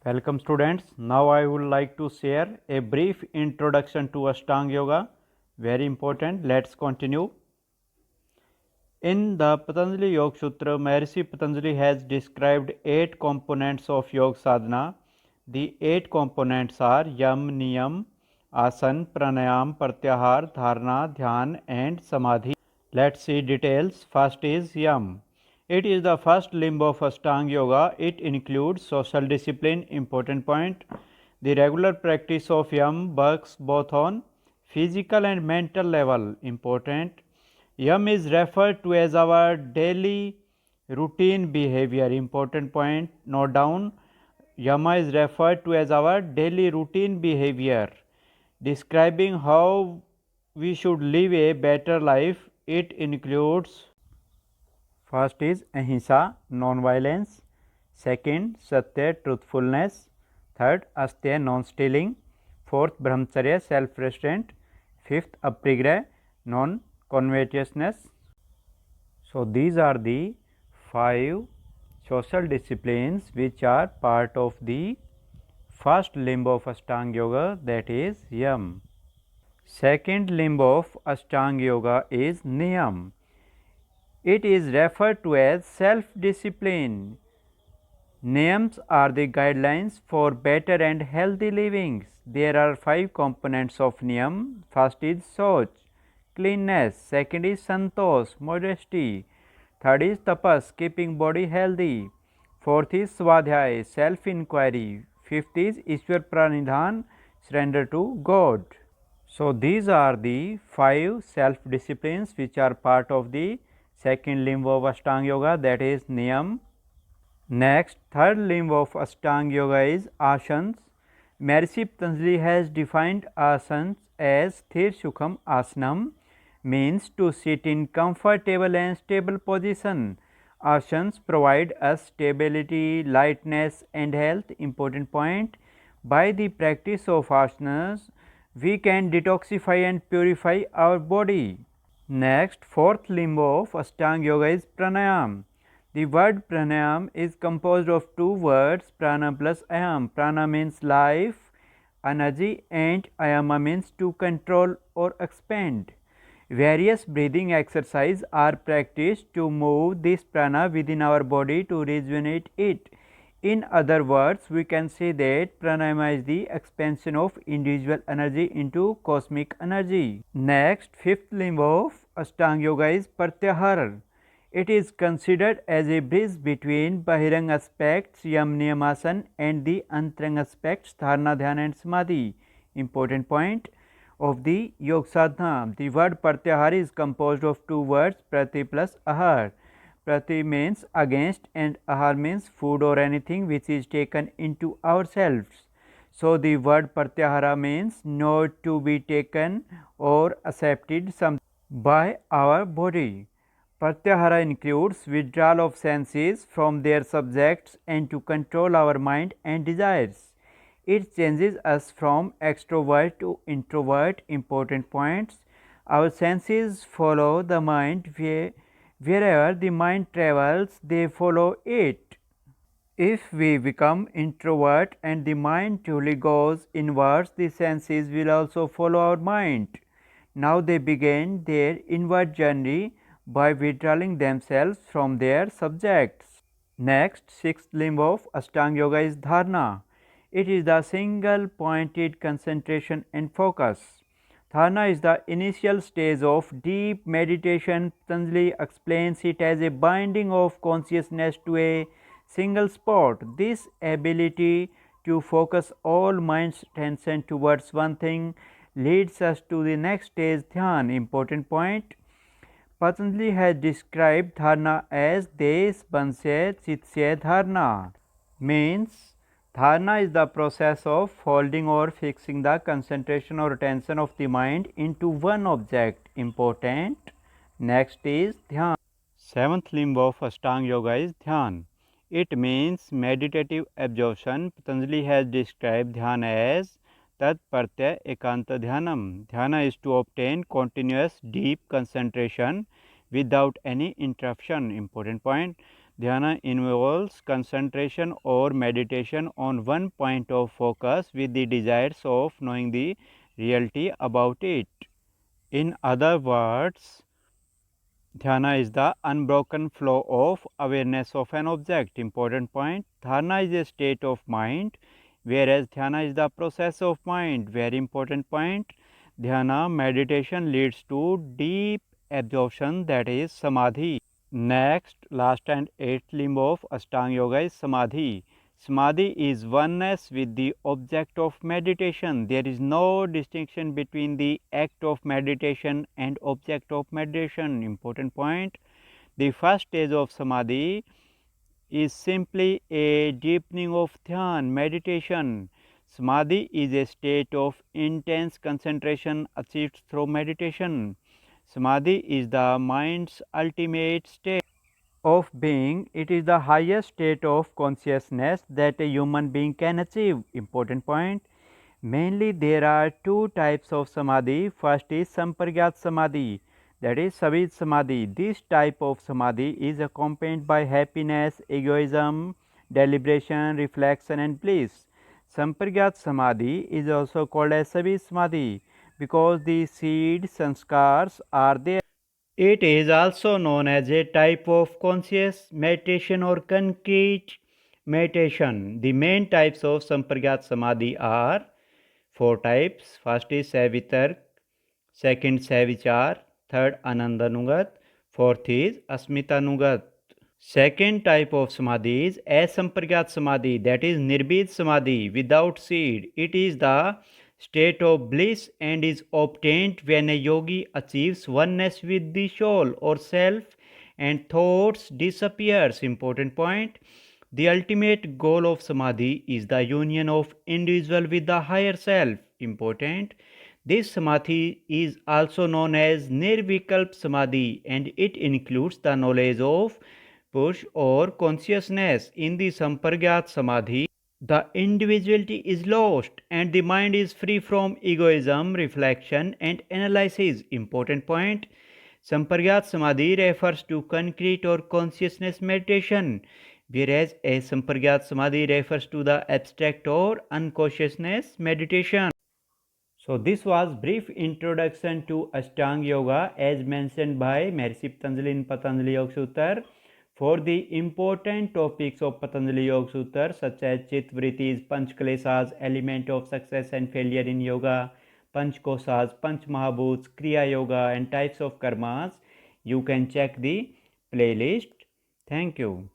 Welcome students. Now I would like to share a brief introduction to Ashtanga Yoga. Very important. Let's continue. In the Patanjali Yoga Sutra, Maharishi Patanjali has described 8 components of Yoga Sadhana. The 8 components are Yam, Niyam, Asan, Pranayam, Pratyahar, Dharana, Dhyan and Samadhi. Let's see details. First is Yam. It is the first limb of Ashtanga Yoga. It includes social discipline, important point. The regular practice of Yam works both on physical and mental level, important. Yam is referred to as our daily routine behavior, important point. Note down. Yama is referred to as our daily routine behavior, describing how we should live a better life. It includes first is ahimsa, non-violence, second satya, truthfulness, third asteya, non-stealing, fourth brahmacharya, self-restraint, fifth aprigrah, non-covetousness. So these are the 5 social disciplines which are part of the first limb of Ashtanga Yoga, that is Yam. Second limb of Ashtanga Yoga is Niyam. It is referred to as self-discipline. Niyams are the guidelines for better and healthy living. There are 5 components of Niyam. First is Soch, cleanness. Second is Santosh, modesty. Third is Tapas, keeping body healthy. Fourth is Swadhyay, self-inquiry. Fifth is Ishwar Pranidhan, surrender to God. So these are the 5 self-disciplines which are part of the second limb of Ashtanga Yoga, that is Niyam. Next, third limb of Ashtanga Yoga is Asanas. Maharishi Patanjali has defined asanas as Sthir Sukham Asanam, means to sit in comfortable and stable position. Asanas provide us stability, lightness and health, important point. By the practice of asanas, we can detoxify and purify our body. Next, fourth limb of Ashtanga Yoga is Pranayam. The word Pranayam is composed of 2 words, Prana plus Ayam. Prana means life, energy, and Ayama means to control or expand. Various breathing exercises are practiced to move this prana within our body to rejuvenate it. In other words, we can say that pranayama is the expansion of individual energy into cosmic energy. Next, fifth limb of Ashtanga Yoga is Pratyahara. It is considered as a bridge between Bahirang aspects, Yam Niyamasan, and the Antarang aspects, Dharana, Dhyana and Samadhi. Important point of the Yoga Sadhana. The word Pratyahara is composed of 2 words, Prati plus Ahar. Prati means against and Ahar means food or anything which is taken into ourselves. So the word Pratyahara means not to be taken or accepted by our body. Pratyahara includes withdrawal of senses from their subjects and to control our mind and desires. It changes us from extrovert to introvert, important points. Our senses follow the mind wherever the mind travels, they follow it. If we become introvert and the mind truly goes inwards, the senses will also follow our mind. Now they begin their inward journey by withdrawing themselves from their subjects. Next, sixth limb of Ashtanga Yoga is Dharana. It is the single pointed concentration and focus. Dharana is the initial stage of deep meditation. Patanjali explains it as a binding of consciousness to a single spot. This ability to focus all mind's attention towards one thing leads us to the next stage, Dhyan. Important point. Patanjali has described dharana as Des Bansya Chitsya Dharana, means dharana is the process of holding or fixing the concentration or attention of the mind into one object. Important. Next is Dhyan. Seventh limb of Ashtanga Yoga is Dhyan. It means meditative absorption. Patanjali has described Dhyan as Tat Pratyaya Ekanta Dhyanam. Dhyana is to obtain continuous deep concentration without any interruption. Important point. Dhyana involves concentration or meditation on one point of focus with the desires of knowing the reality about it. In other words, dhyana is the unbroken flow of awareness of an object. Important point. Dharana is a state of mind, whereas dhyana is the process of mind. Very important point. Dhyana meditation leads to deep absorption, that is samadhi. Next, last and eighth limb of Ashtanga Yoga is Samadhi. Samadhi is oneness with the object of meditation. There is no distinction between the act of meditation and object of meditation. Important point. The first stage of Samadhi is simply a deepening of dhyan, meditation. Samadhi is a state of intense concentration achieved through meditation. Samadhi is the mind's ultimate state of being. It is the highest state of consciousness that a human being can achieve. Important point. Mainly there are two types of samadhi. First is sampragyat samadhi, that is savid samadhi. This type of samadhi is accompanied by happiness, egoism, deliberation, reflection and bliss. Sampragyat samadhi is also called as savid samadhi because the seed sanskars are there. It is also known as a type of conscious meditation or concrete meditation. The main types of Sampragyat Samadhi are four types. First is Savitark, second Savichar, third Anandanugat, fourth is Asmitanugat. Second type of Samadhi is Asampragyat Samadhi, that is Nirbid Samadhi without seed. It is the state of bliss and is obtained when a yogi achieves oneness with the soul or self and thoughts disappears. Important point. The ultimate goal of samadhi is the union of individual with the higher self. Important. This samadhi is also known as nirvikalp samadhi and it includes the knowledge of push or consciousness. In the sampragyat samadhi, the individuality is lost and the mind is free from egoism, reflection and analysis. Important point. Sampragyat Samadhi refers to concrete or consciousness meditation, whereas a Sampragyat Samadhi refers to the abstract or unconsciousness meditation. So this was brief introduction to Ashtanga Yoga as mentioned by Maharishi Patanjali in Patanjali Yoga Sutra. For the important topics of Patanjali Yoga Sutra such as Chit Vrittis, Panch Kleshas, element of success and failure in yoga, Panch Kosas, Panch Mahabhuts, Kriya Yoga and types of karmas, you can check the playlist. Thank you.